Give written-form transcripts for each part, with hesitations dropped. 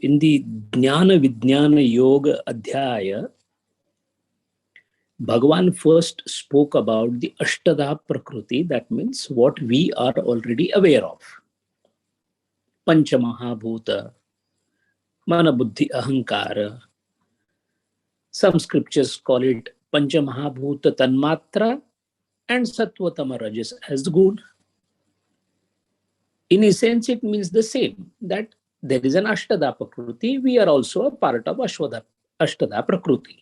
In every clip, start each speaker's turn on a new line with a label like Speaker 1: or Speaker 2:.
Speaker 1: In the Jnana Vijnana Yoga Adhyaya, Bhagavan first spoke about the Ashtada Prakriti, that means what we are already aware of. Pancha Mahabhuta, Mana Buddhi Ahankara. Some scriptures call it Pancha Mahabhuta Tanmatra and Sattva Rajas as good. In essence, it means the same, that there is an Ashtada Prakriti. We are also a part of Ashtada Prakriti.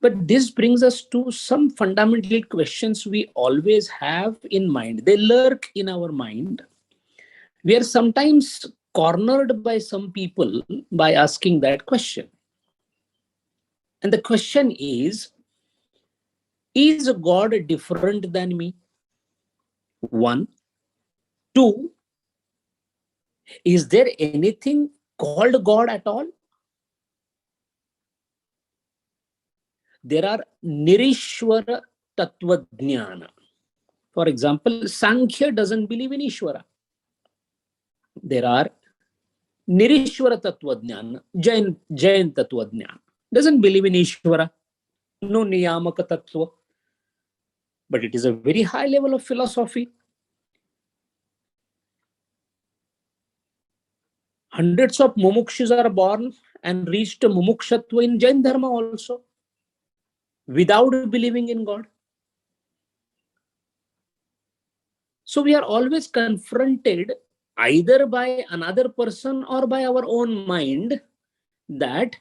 Speaker 1: But this brings us to some fundamental questions we always have in mind. They lurk in our mind. We are sometimes cornered by some people by asking that question. And the question is God different than me? One. Two, is there anything called God at all? There are Nirishwara Tattvajnana. For example, Sankhya doesn't believe in Ishwara. There are Nirishwara Tattvajnana, Jain Tattvajnana. Doesn't believe in Ishwara. No Niyamaka Tattva. But it is a very high level of philosophy. Hundreds of mumukshus are born and reached mumukshatva in Jain Dharma also, without believing in God. So we are always confronted either by another person or by our own mind that,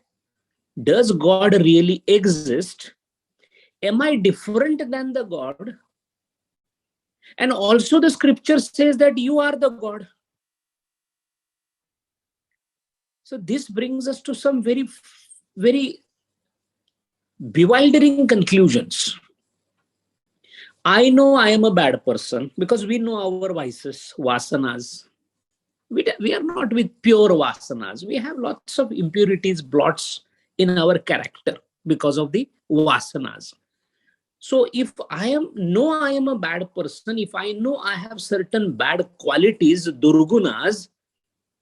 Speaker 1: does God really exist? Am I different than the God? And also the scripture says that you are the God. So this brings us to some very, very bewildering conclusions. I know I am a bad person because we know our vices, vasanas. We are not with pure vasanas. We have lots of impurities, blots in our character because of the vasanas. So if I am a bad person, if I know I have certain bad qualities, durgunas,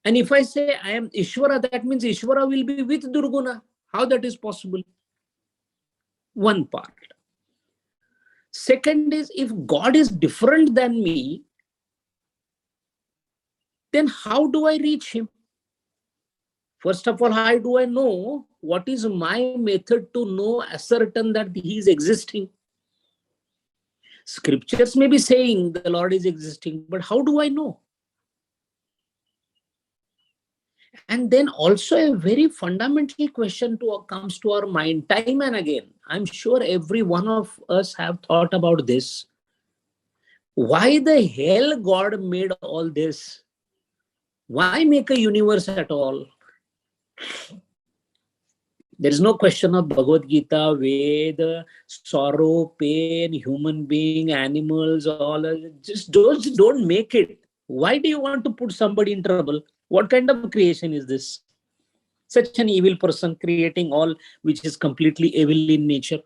Speaker 1: and if I say I am Ishvara, that means Ishvara will be with durguna. How that is possible? One part. Second is, if God is different than me, then how do I reach him? First of all, how do I know? What is my method to know, ascertain that he is existing? Scriptures may be saying the Lord is existing, but how do I know? And then also a very fundamental question comes to our mind time and again. I'm sure every one of us have thought about this. Why the hell God made all this? Why make a universe at all? There is no question of Bhagavad Gita, Veda, sorrow, pain, human being, animals, all. Just don't make it. Why do you want to put somebody in trouble? What kind of creation is this? Such an evil person creating all which is completely evil in nature.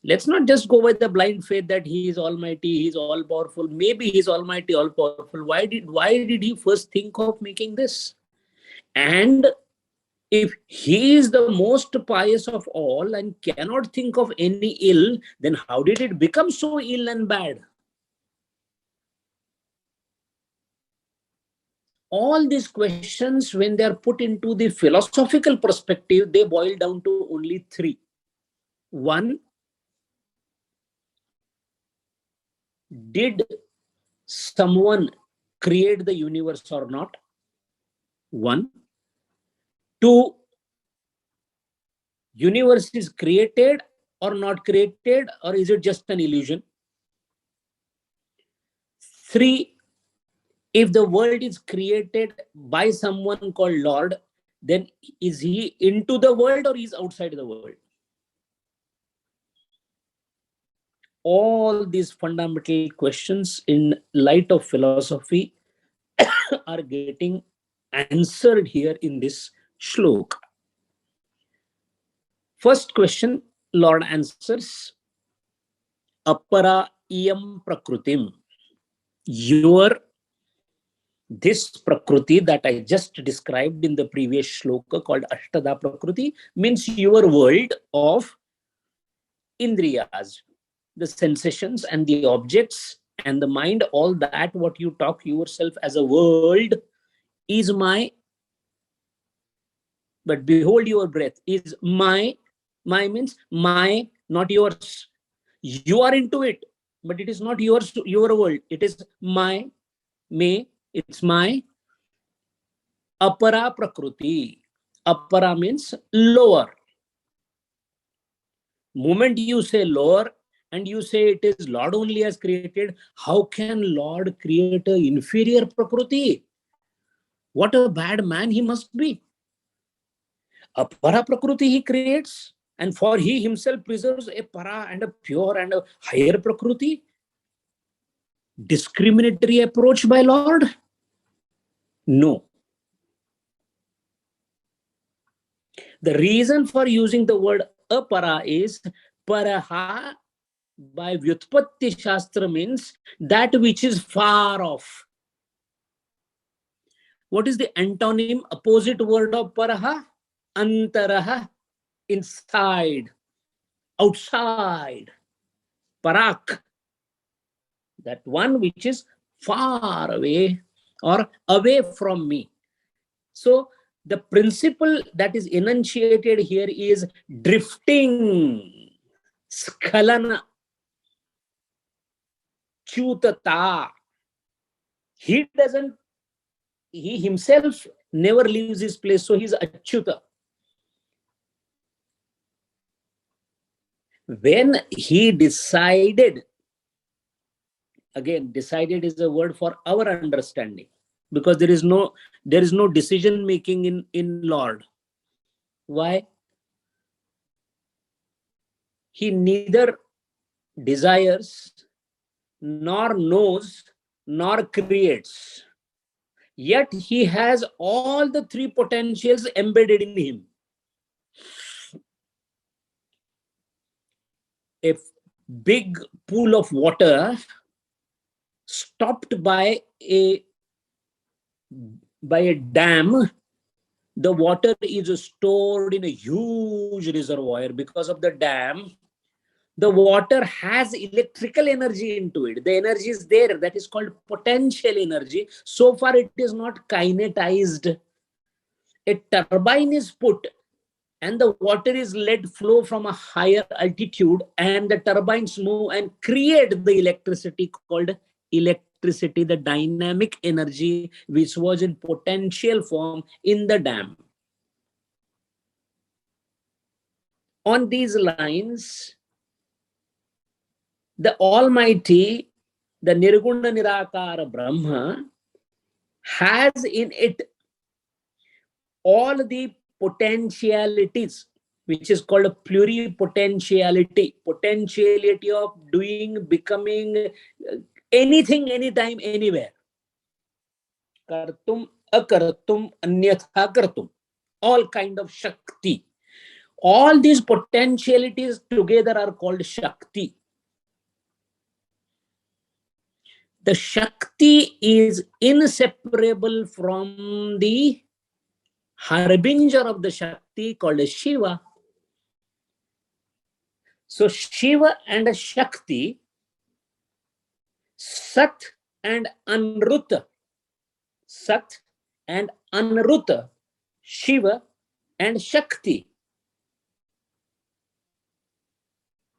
Speaker 1: Let's not just go with the blind faith that he is almighty, he is all powerful. Maybe he is almighty, all powerful. Why did he first think of making this? And if he is the most pious of all and cannot think of any ill, then how did it become so ill and bad? All these questions, when they are put into the philosophical perspective, they boil down to only three. One, did someone create the universe or not? One. Two, universe is created or not created, or is it just an illusion? Three, if the world is created by someone called Lord, then is he into the world or is outside the world? All these fundamental questions in light of philosophy are getting answered here in this shloka. First question, Lord answers, Apara iyam prakrutim. Your this Prakriti that I just described in the previous shloka called Ashtada Prakriti means your world of Indriyas, the sensations and the objects and the mind, all that what you talk yourself as a world is my, but behold your breath is my means my, not yours. You are into it, but it is not yours, your world. It is my, me, it's my apara prakriti. Apara means lower. Moment you say lower and you say it is Lord only has created, how can Lord create an inferior prakriti? What a bad man he must be. Apara prakriti he creates, and for he himself preserves a para and a pure and a higher prakriti. Discriminatory approach by Lord? No. The reason for using the word apara is paraha by Vyutpatti Shastra means that which is far off. What is the antonym opposite word of paraha? Antaraha, inside, outside. Parak, that one which is far away or away from me. So the principle that is enunciated here is drifting, skhalana, chutata. He himself never leaves his place, so he's achyuta. When he decided, again, decided is a word for our understanding, because there is no decision making in Lord. Why? He neither desires nor knows nor creates, yet he has all the three potentials embedded in him. A big pool of water stopped by a dam, the water is stored in a huge reservoir. Because of the dam, the water has electrical energy into it. The energy is there, that is called potential energy. So far it is not kinetized. A turbine is put and the water is let flow from a higher altitude, and the turbines move and create the electricity called electricity, the dynamic energy which was in potential form in the dam. On these lines, the Almighty, the Nirguna Nirakara Brahma, has in it all the potentialities, which is called a pluripotentiality, potentiality of doing, becoming, anything, anytime, anywhere. Kartum, akartum, anyatha kartum. All kind of Shakti. All these potentialities together are called Shakti. The Shakti is inseparable from the harbinger of the Shakti called Shiva. So Shiva and Shakti, Sat and Anruta, Sat and Anruta, Shiva and Shakti,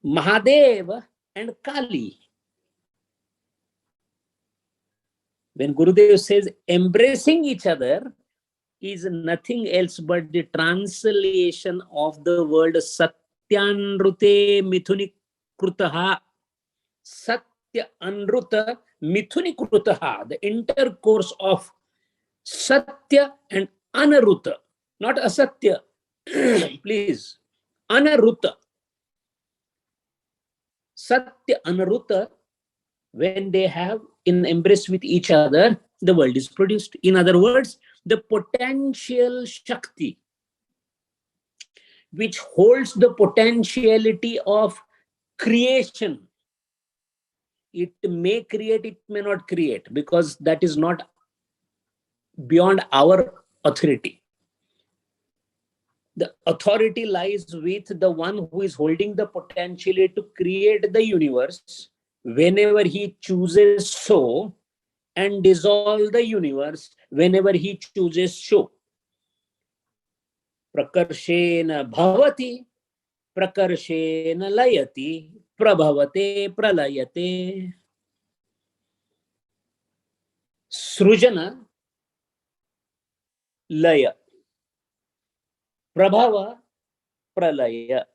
Speaker 1: Mahadeva and Kali. When Gurudev says embracing each other is nothing else but the translation of the word Satyanrute Mithuni Krutaha. Satya Anruta Mithuni Krutaha, the intercourse of Satya and Anaruta, not Asatya, please. Anaruta. Satya Anaruta, when they have in embrace with each other, the world is produced. In other words, the potential Shakti, which holds the potentiality of creation, It may create, it may not create, because that is not beyond our authority. The authority lies with the one who is holding the potential to create the universe whenever he chooses so, and dissolve the universe whenever he chooses so. Prakarshena bhavati, prakarshena layati, prabhavate pralayate. Srujana, laya, prabhava, pralaya.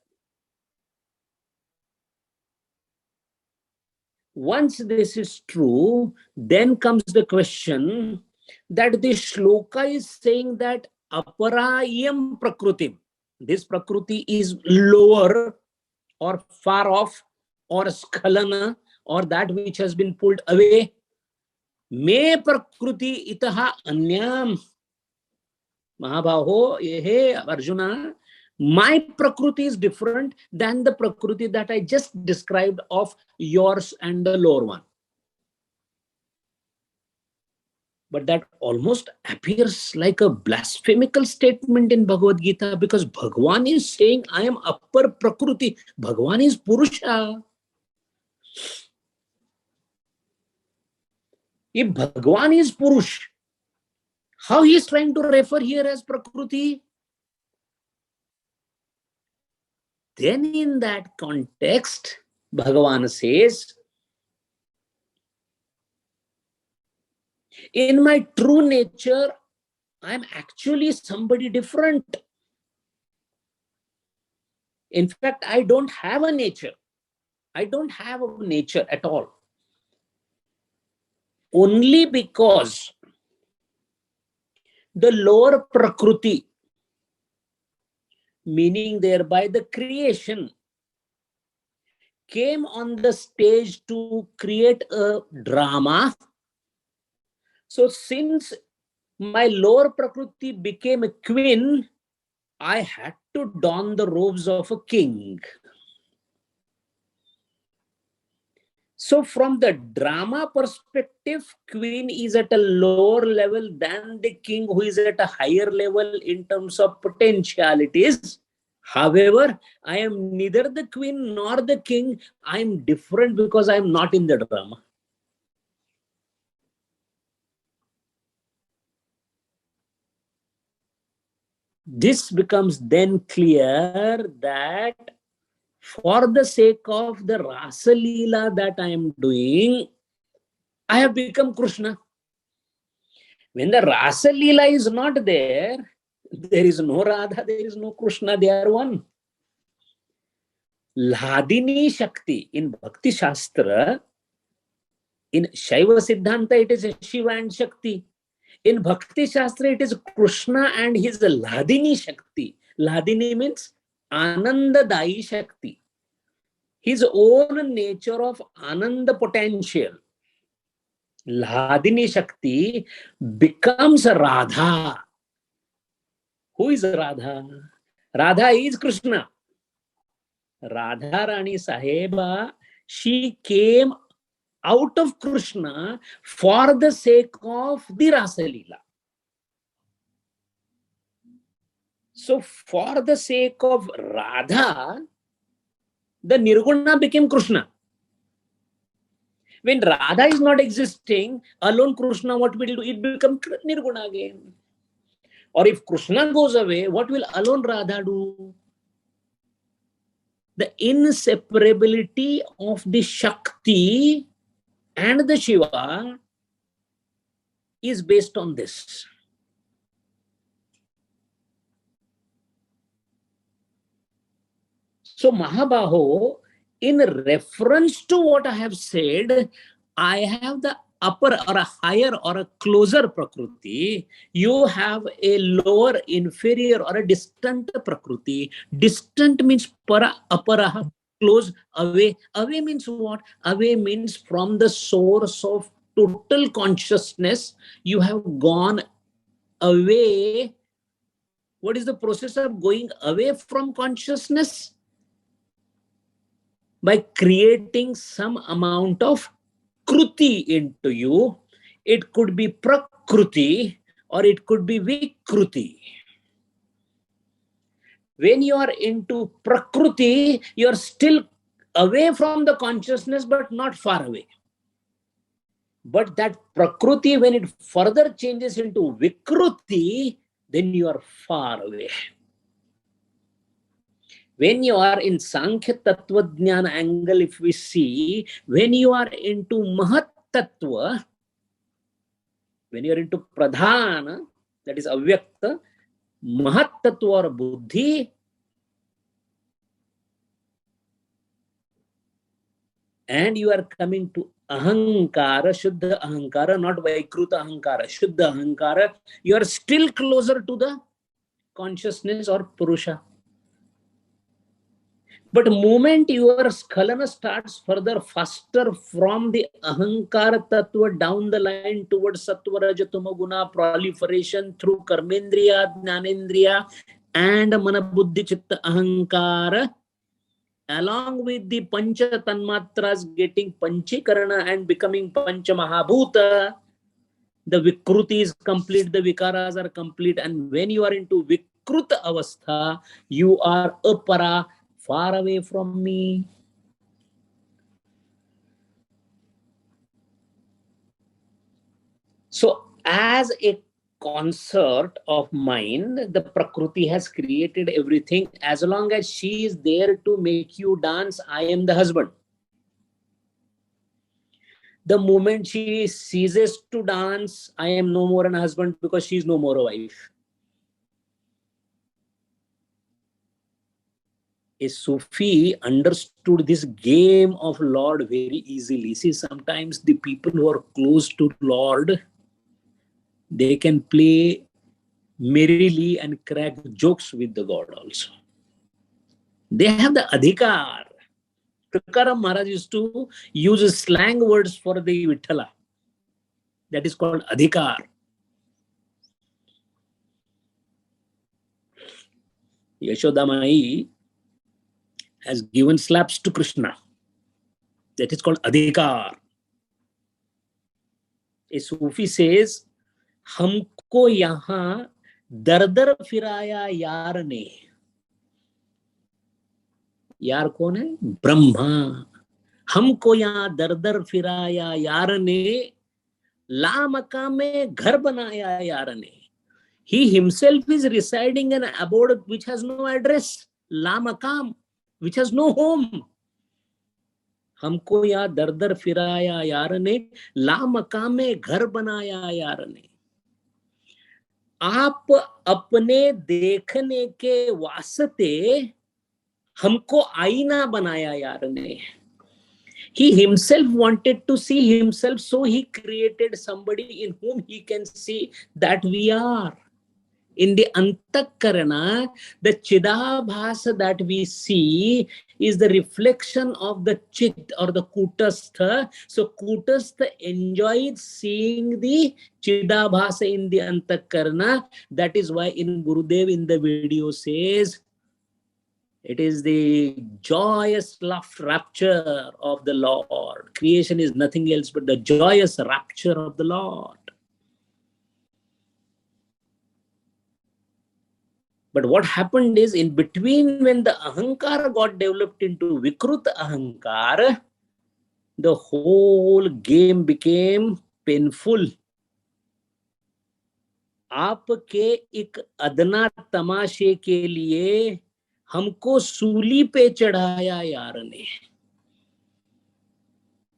Speaker 1: Once this is true, then comes the question that the shloka is saying that aparayam prakrutim, this prakriti is lower or far off or skhalana or that which has been pulled away. Me prakriti itaha anyam. Mahabaho, hey Arjuna, my prakriti is different than the prakriti that I just described of yours and the lower one. But that almost appears like a blasphemical statement in Bhagavad Gita, because Bhagwan is saying, I am upper prakriti. Bhagwan is Purusha. If Bhagwan is Purush, how he is trying to refer here as prakriti? Then in that context, Bhagavan says, in my true nature, I am actually somebody different. In fact, I don't have a nature. I don't have a nature at all. Only because the lower prakriti, meaning thereby the creation, came on the stage to create a drama. So since my lower prakriti became a queen, I had to don the robes of a king. So from the drama perspective, queen is at a lower level than the king, who is at a higher level in terms of potentialities. However, I am neither the queen nor the king. I am different because I am not in the drama. This becomes then clear that for the sake of the Rasa Leela that I am doing, I have become Krishna. When the Rasa Leela is not there, there is no Radha, there is no Krishna, they are one. Ladini Shakti in Bhakti Shastra, in Shaiva Siddhanta, it is Shiva and Shakti. In Bhakti Shastra, it is Krishna and his Ladini Shakti. Ladini means Anandadayi Shakti. His own nature of Ananda potential. Ladini Shakti becomes Radha. Who is Radha? Radha is Krishna. Radha Rani Saheba, she came out of Krishna for the sake of the Rasa Leela. So for the sake of Radha, the Nirguna became Krishna. When Radha is not existing, alone Krishna, what will do? It becomes Nirguna again. Or if Krishna goes away, what will alone Radha do? The inseparability of the Shakti and the Shiva is based on this. So Mahabaho, in reference to what I have said, I have the upper or a higher or a closer prakriti. You have a lower, inferior or a distant prakriti. Distant means para, aparaha, close, away. Away means what? Away means from the source of total consciousness. You have gone away. What is the process of going away from consciousness? By creating some amount of Vikruti into you. It could be Prakruti or it could be Vikruti. When you are into Prakruti, you are still away from the consciousness, but not far away. But that Prakruti, when it further changes into Vikruti, then you are far away. When you are in Sankhya Tattva Jnana angle, if we see, when you are into Mahat Tattva, when you are into Pradhana, that is Avyakta, Mahat Tattva or Buddhi, and you are coming to Ahankara, Shuddha Ahankara, not Vaikruta Ahankara, Shuddha Ahankara, you are still closer to the consciousness or Purusha. But the moment your Skhalana starts further faster from the Ahankara Tattva down the line towards Sattva Rajatama Guna proliferation through Karmendriya, Jnanendriya and Mana Buddhi Chitta Ahankara, along with the Pancha Tanmatras getting Panchikarana and becoming Pancha Mahabhuta, the Vikruti is complete, the Vikaras are complete, and when you are into Vikruta Avastha, you are Apara, far away from me. So, as a concert of mind, the Prakriti has created everything. As long as she is there to make you dance, I am the husband. The moment she ceases to dance, I am no more an husband because she is no more a wife. A Sufi understood this game of Lord very easily. See, sometimes the people who are close to Lord, they can play merrily and crack jokes with the God also. They have the adhikar. Tukaram Maharaj used to use slang words for the Vithala. That is called adhikar. Yashoda Mai has given slaps to Krishna. That is called adhikar. A Sufi says, हमको यहाँ दर दर फिराया यार ने. यार कौन है? ब्रह्मा. हमको यहाँ दर दर फिराया यार ने, ला मकाम में घर बनाया यार ने. He himself is residing in an abode which has no address, ला मकाम, which has no home. हमको यहाँ दर दर फिराया यार ने, ला मकाम में घर बनाया यार ने. आप अपने देखने के वास्ते हमको आईना बनाया यार ने. He himself wanted to see himself, so he created somebody in whom he can see that we are. In the Antakarana, the Chidabhasa that we see is the reflection of the Chit or the Kutastha. So Kutastha enjoys seeing the Chidabhasa in the Antakarana. That is why in Gurudev in the video says, it is the joyous rapture of the Lord. Creation is nothing else but the joyous rapture of the Lord. But what happened is, in between, when the Ahankara got developed into Vikruta Ahankara, the whole game became painful. आपके एक अदना तमाशे के लिए हमको सूली पे चढ़ाया यार ने.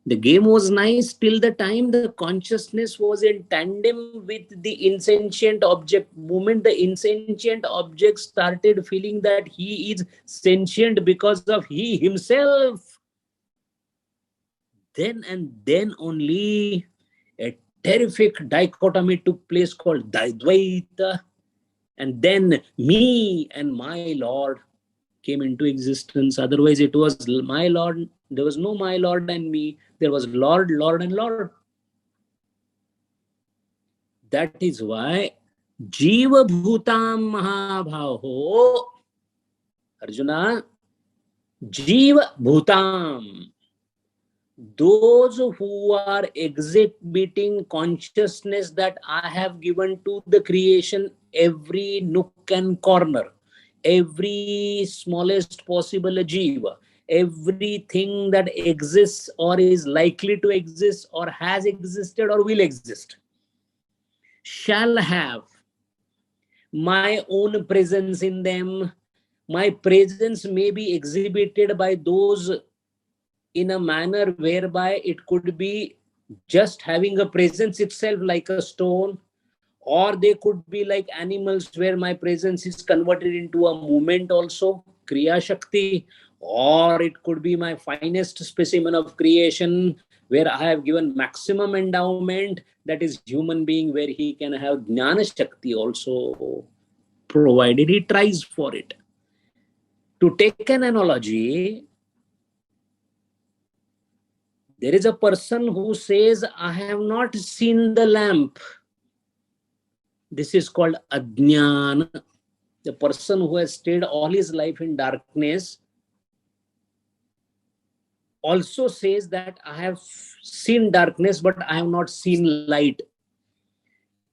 Speaker 1: The game was nice till the time the consciousness was in tandem with the insentient object. Moment the insentient object started feeling that he is sentient because of he himself, then and then only a terrific dichotomy took place called Dvaita, and then me and my Lord came into existence. Otherwise it was my Lord. There was no my Lord and me. There was Lord, Lord and Lord. That is why Jiva Bhutam Mahabhaho, Arjuna, Jiva Bhutam. those who are exhibiting consciousness that I have given to the creation every nook and corner, every smallest possible jiva, everything that exists or is likely to exist or has existed or will exist, shall have my own presence in them. My presence may be exhibited by those in a manner whereby it could be just having a presence itself like a stone, or they could be like animals where my presence is converted into a movement also, kriya shakti, or it could be my finest specimen of creation where I have given maximum endowment, that is human being, where he can have jnana shakti also, provided he tries for it. To take an analogy, there is a person who says, I have not seen the lamp. This is called Adhyay. The person who has stayed all his life in darkness also says that I have seen darkness, but I have not seen light.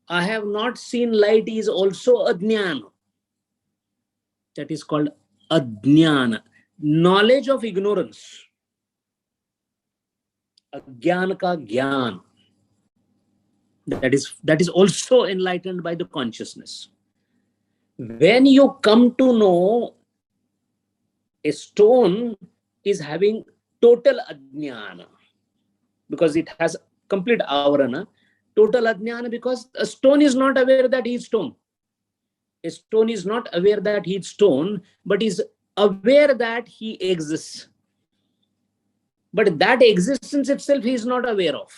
Speaker 1: I have not seen light is also Adhyay. That is called Adhyay. Knowledge of ignorance. Agyan ka gyan. That is also enlightened by the consciousness. When you come to know a stone is having total ajnana, because it has complete avarana, total ajnana, because a stone is not aware that he is stone. A stone is not aware that he is stone, but is aware that he exists. But that existence itself he is not aware of.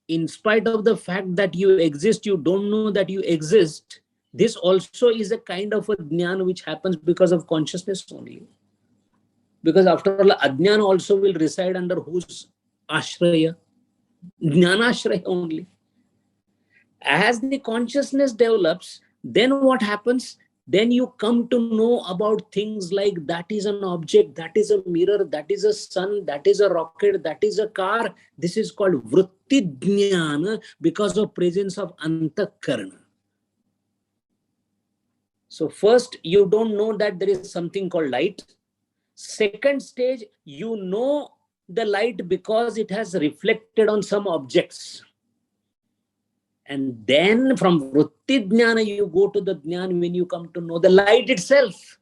Speaker 1: In spite of the fact that you exist, you don't know that you exist. This also is a kind of a jnana which happens because of consciousness only. Because after all, ajnana also will reside under whose ashraya? Jnanashraya only. As the consciousness develops, then what happens? Then you come to know about things like that is an object, that is a mirror, that is a sun, that is a rocket, that is a car. This is called vritti jnana because of presence of antakarana. So first, you don't know that there is something called light. Second stage, you know the light because it has reflected on some objects. And then from vritti jnana, you go to the jnana when you come to know the light itself.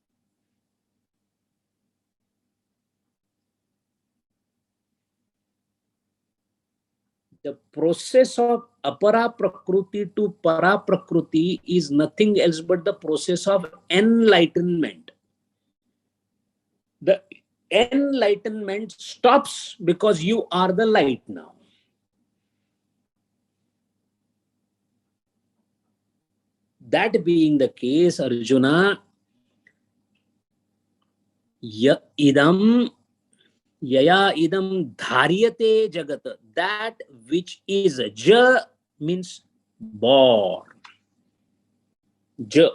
Speaker 1: The process of apara prakriti to para prakriti is nothing else but the process of enlightenment. The enlightenment stops because you are the light now. That being the case, Arjuna, idam yaya idam dharyate jagat, that which is ja means born. Ja,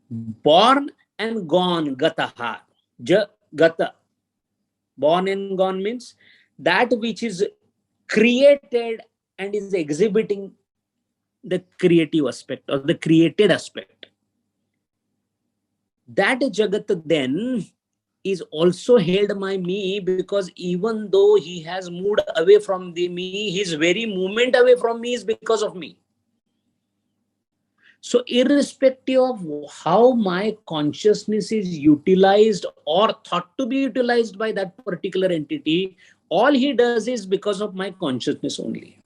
Speaker 1: born and gone, gataha. Ja, gata. Born and gone means that which is created and is exhibiting the creative aspect or the created aspect. That jagat then is also held by me, because even though he has moved away from me, his very movement away from me is because of me. So irrespective of how my consciousness is utilized or thought to be utilized by that particular entity, all he does is because of my consciousness only.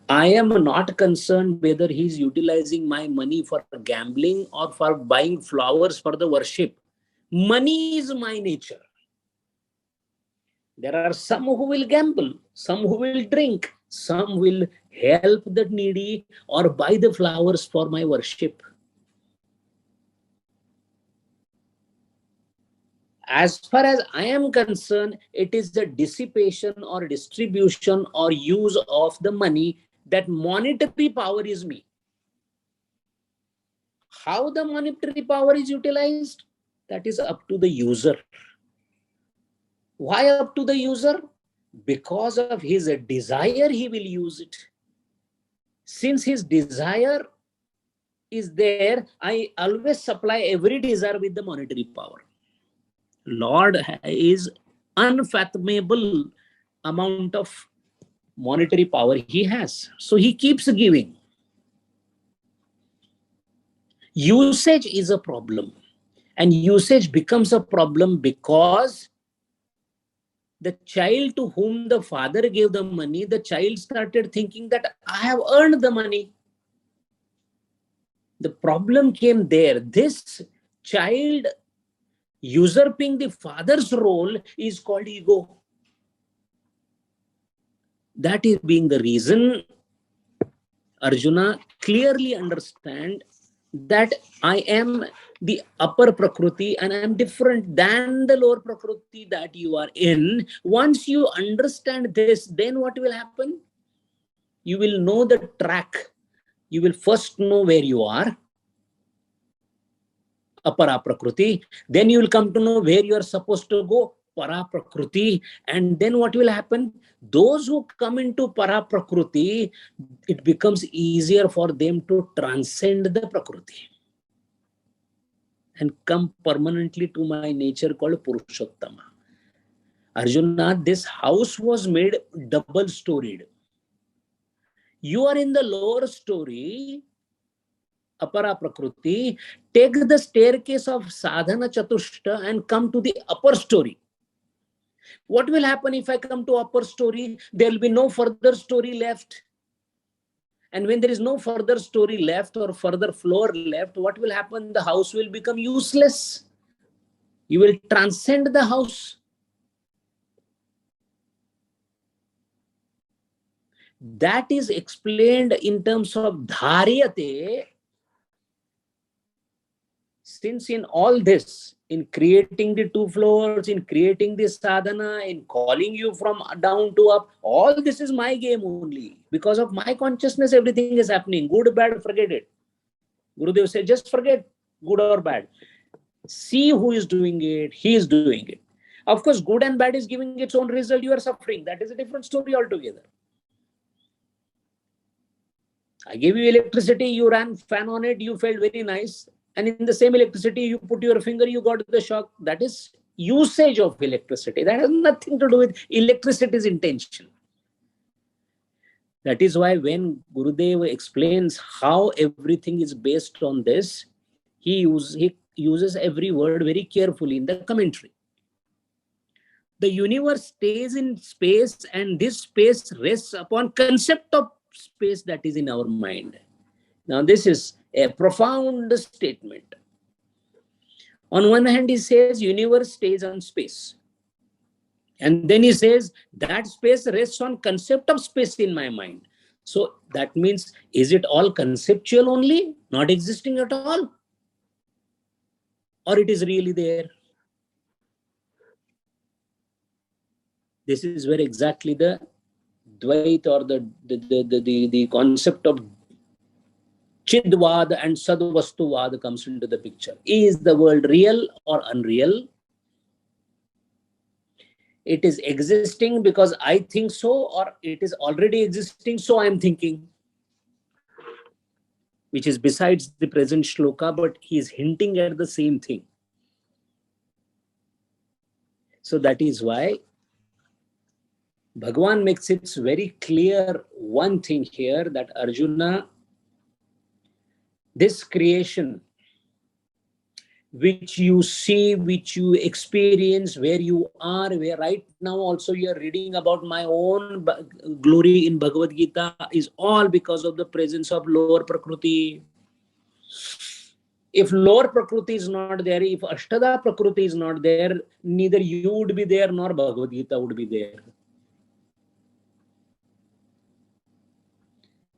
Speaker 1: I am not concerned whether he is utilizing my money for gambling or for buying flowers for the worship. Money is my nature. There are some who will gamble, some who will drink, some will help the needy or buy the flowers for my worship. As far as I am concerned, it is the dissipation or distribution or use of the money. That monetary power is me. How the monetary power is utilized, that is up to the user. Why up to the user? Because of his desire, he will use it. Since his desire is there, I always supply every desire with the monetary power. Lord is unfathomable amount of monetary power he has. So he keeps giving. Usage is a problem. And usage becomes a problem because the child to whom the father gave the money, the child started thinking that I have earned the money. The problem came there. This child usurping the father's role is called ego. That is being the reason Arjuna clearly understand that I am the upper Prakriti and I am different than the lower Prakriti that you are in. Once you understand this, then what will happen? You will know the track. You will first know where you are, Apara Prakriti. Then you will come to know where you are supposed to go, Para Prakriti. And then what will happen? Those who come into Para Prakriti, it becomes easier for them to transcend the Prakriti and come permanently to my nature called Purushottama. Arjuna, this house was made double storied. You are in the lower story, Apara Prakriti. Take the staircase of Sadhana Chatushta and come to the upper story. What will happen if I come to upper story? There will be no further story left. And when there is no further story left or further floor left, what will happen? The house will become useless. You will transcend the house. That is explained in terms of dharyate. Since in all this, in creating the two floors, in creating this sadhana, in calling you from down to up, all this is my game only. Because of my consciousness, everything is happening. Good, bad, forget it. Gurudev said, just forget good or bad. See who is doing it. He is doing it. Of course, good and bad is giving its own result. You are suffering. That is a different story altogether. I gave you electricity, you ran fan on it, you felt very nice. And in the same electricity, you put your finger, you got the shock. That is usage of electricity. That has nothing to do with electricity's intention. That is why when Gurudev explains how everything is based on this, he uses every word very carefully in the commentary. The universe stays in space and this space rests upon concept of space that is in our mind. Now, this is a profound statement. On one hand, he says universe stays on space. And then he says that space rests on concept of space in my mind. So that means, is it all conceptual only, not existing at all? Or it is really there? This is where exactly the Dvait or the concept of Chidvad and Sadvastuvad comes into the picture. Is the world real or unreal? It is existing because I think so, or it is already existing, so I am thinking. Which is besides the present shloka, but he is hinting at the same thing. So that is why Bhagavan makes it very clear one thing here, that Arjuna, this creation which you see, which you experience, where you are, where right now also you are reading about my own glory in Bhagavad Gita, is all because of the presence of lower Prakriti. If lower Prakriti is not there, if Ashtada Prakriti is not there, neither you would be there nor Bhagavad Gita would be there.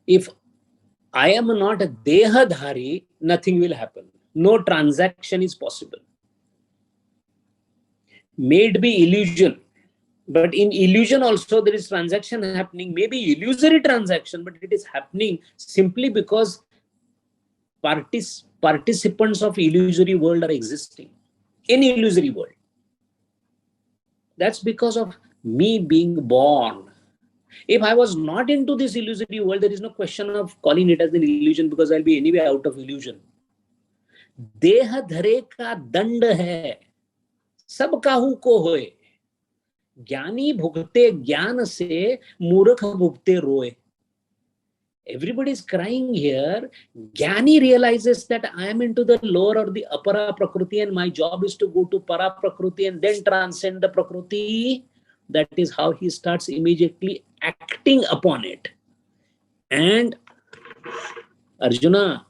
Speaker 1: If I am not a Dehadhari, nothing will happen. No transaction is possible. May it be illusion, but in illusion also there is transaction happening, maybe illusory transaction, but it is happening simply because participants of illusory world are existing in illusory world. That's because of me being born. If I was not into this illusory world, there is no question of calling it as an illusion, because I'll be anyway out of illusion. देह धरे का दंड है, सब काहू को होए, ज्ञानी भुगते ज्ञान से, मूर्ख भुगते रोए. Everybody is crying here. Jnani realizes that I am into the lower or the upper prakriti, and my job is to go to para prakriti and then transcend the prakriti. That is how he starts immediately acting upon it. And Arjuna,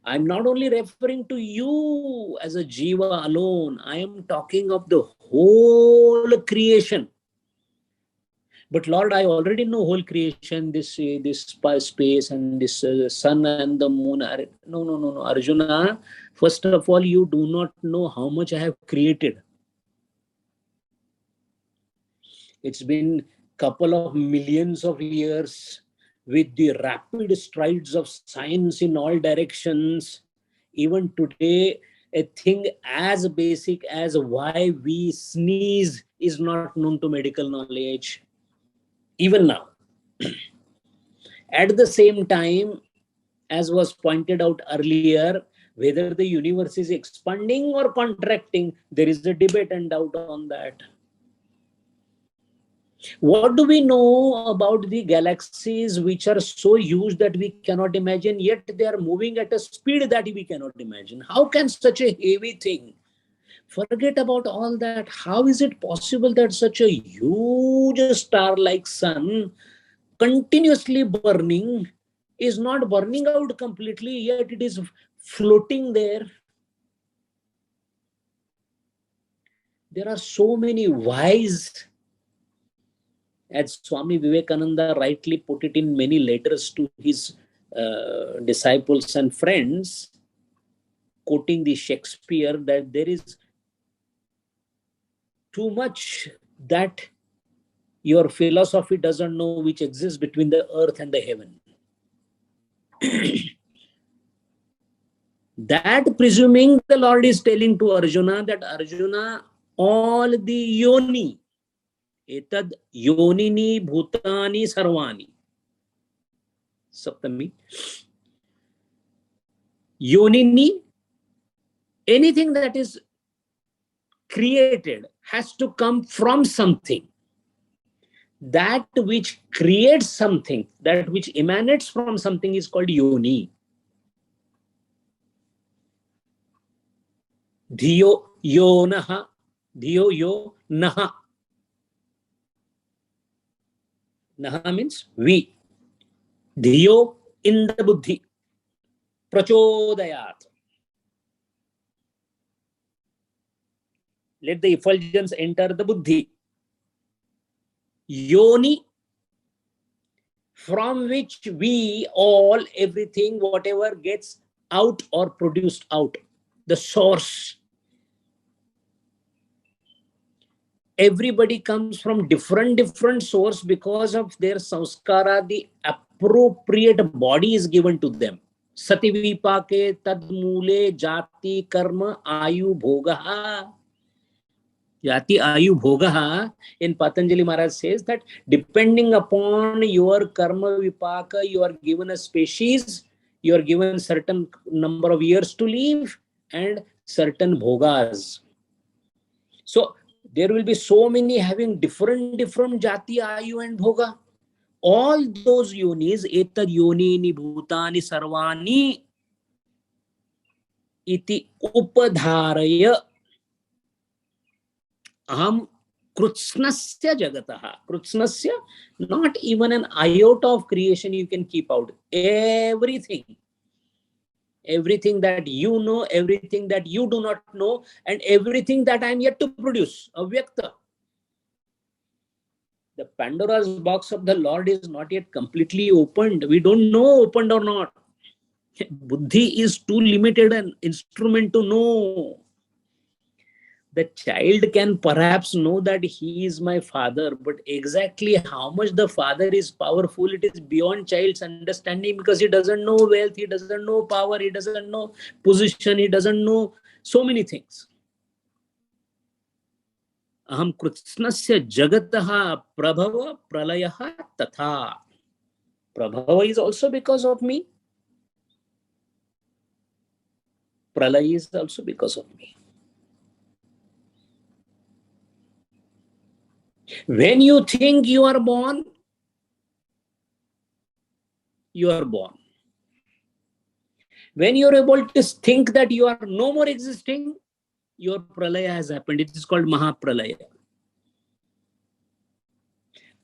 Speaker 1: I'm not only referring to you as a jiva alone, I am talking of the whole creation. But Lord, I already know whole creation, this space and this sun and the moon. No, Arjuna. First of all, you do not know how much I have created. It's been couple of millions of years with the rapid strides of science in all directions. Even today, a thing as basic as why we sneeze is not known to medical knowledge. Even now. At the same time, as was pointed out earlier, whether the universe is expanding or contracting, there is a debate and doubt on that. What do we know about the galaxies which are so huge that we cannot imagine, yet they are moving at a speed that we cannot imagine? How can such a heavy thing, forget about all that, how is it possible that such a huge star like sun, continuously burning, is not burning out completely, yet it is floating there? There are so many whys, as Swami Vivekananda rightly put it in many letters to his disciples and friends, quoting the Shakespeare, that there is too much that your philosophy doesn't know, which exists between the earth and the heaven. That presuming, the Lord is telling to Arjuna that Arjuna, all the yoni, etad yonini bhutani sarvani. Saptami. Yonini, anything that is created has to come from something. That which creates something, that which emanates from something, is called yoni. Dhiyo yo naha, dhiyo yo naha. Naha means we. Dhiyo, in the buddhi. Prachodayat. Let the effulgence enter the buddhi. Yoni, from which we all, everything, whatever gets out or produced out, the source. Everybody comes from different source. Because of their samskara, the appropriate body is given to them. Sati vipake tad mule jati karma ayu bhogaha. Jati ayu bhogaha. In Patanjali Maharaj says that depending upon your karma vipaka, you are given a species, you are given certain number of years to live, and certain bhogas. So there will be so many having different jati, ayu and bhoga. All those yonis, etad yonini bhutani sarvani iti upadharaya aham krutsnasya jagataha. Krutsnasya, not even an iota of creation you can keep out. Everything. Everything that you know, everything that you do not know, and everything that I am yet to produce. Avyakta. The Pandora's box of the Lord is not yet completely opened. We don't know opened or not. Buddhi is too limited an instrument to know. The child can perhaps know that he is my father, but exactly how much the father is powerful, it is beyond child's understanding, because he doesn't know wealth, he doesn't know power, he doesn't know position, he doesn't know so many things. Aham Kritsnasya Jagataha Prabhava Pralayaha Tatha. Prabhava is also because of me. Pralaya is also because of me. When you think you are born, you are born. When you are able to think that you are no more existing, your pralaya has happened. It is called Mahapralaya.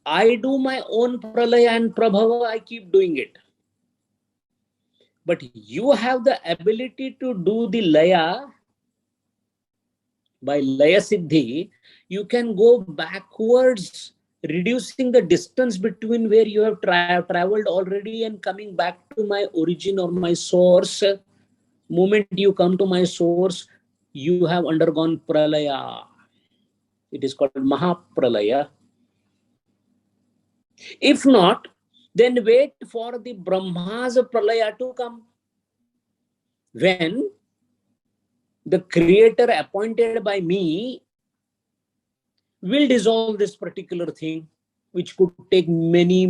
Speaker 1: I do my own pralaya and prabhava, I keep doing it. But you have the ability to do the laya by laya siddhi. You can go backwards, reducing the distance between where you have traveled already and coming back to my origin or my source. Moment you come to my source, you have undergone pralaya. It is called Mahapralaya. If not, then wait for the Brahma's pralaya to come. When the creator appointed by me will dissolve this particular thing, which could take many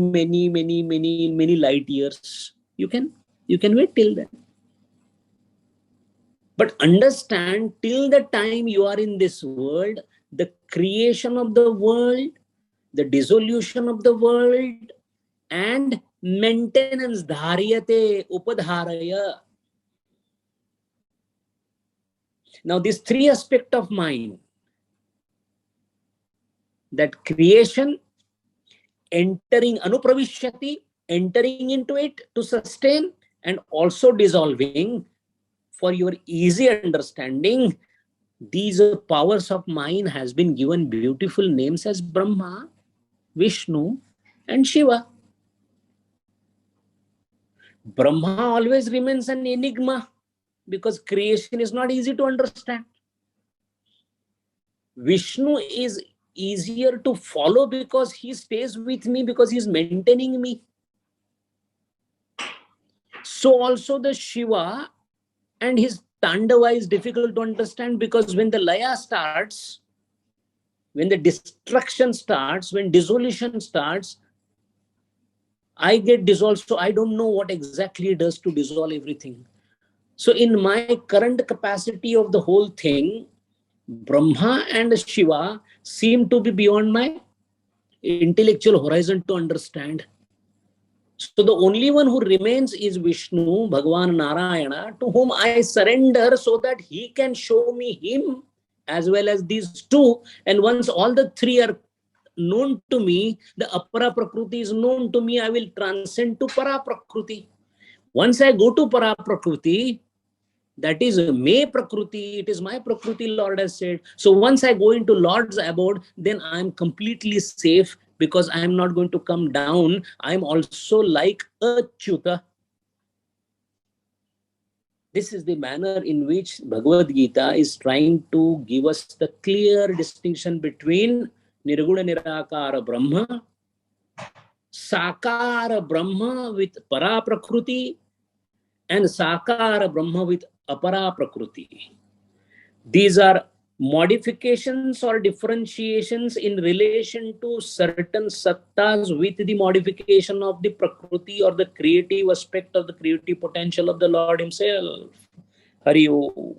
Speaker 1: light years. You can wait till then. But understand, till the time you are in this world, the creation of the world, the dissolution of the world, and maintenance, dharyate, upadharaya. Now, these three aspects of mind, that creation, entering anupravishyati, entering into it to sustain, and also dissolving, for your easy understanding, these powers of mind has been given beautiful names as Brahma, Vishnu, and Shiva. Brahma always remains an enigma because creation is not easy to understand. Vishnu is easier to follow because he stays with me, because he is maintaining me. So also the Shiva and his Tandava is difficult to understand, because when the Laya starts, when the destruction starts, when dissolution starts, I get dissolved. So I don't know what exactly it does to dissolve everything. So in my current capacity of the whole thing, Brahma and Shiva seem to be beyond my intellectual horizon to understand. So the only one who remains is Vishnu, Bhagavan Narayana, to whom I surrender so that he can show me him as well as these two. And once all the three are known to me, the Apara Prakriti is known to me, I will transcend to Para Prakriti. Once I go to Para Prakriti, that is me Prakriti, it is my Prakriti, Lord has said. So once I go into Lord's abode, then I am completely safe, because I am not going to come down. I am also like a Chuta. This is the manner in which Bhagavad Gita is trying to give us the clear distinction between Nirguna Nirakara Brahma, Sakara Brahma with Para Prakriti, and Sakara Brahma with Apara Prakriti. These are modifications or differentiations in relation to certain sattas with the modification of the Prakriti or the creative aspect of the creative potential of the Lord himself. Hari Om.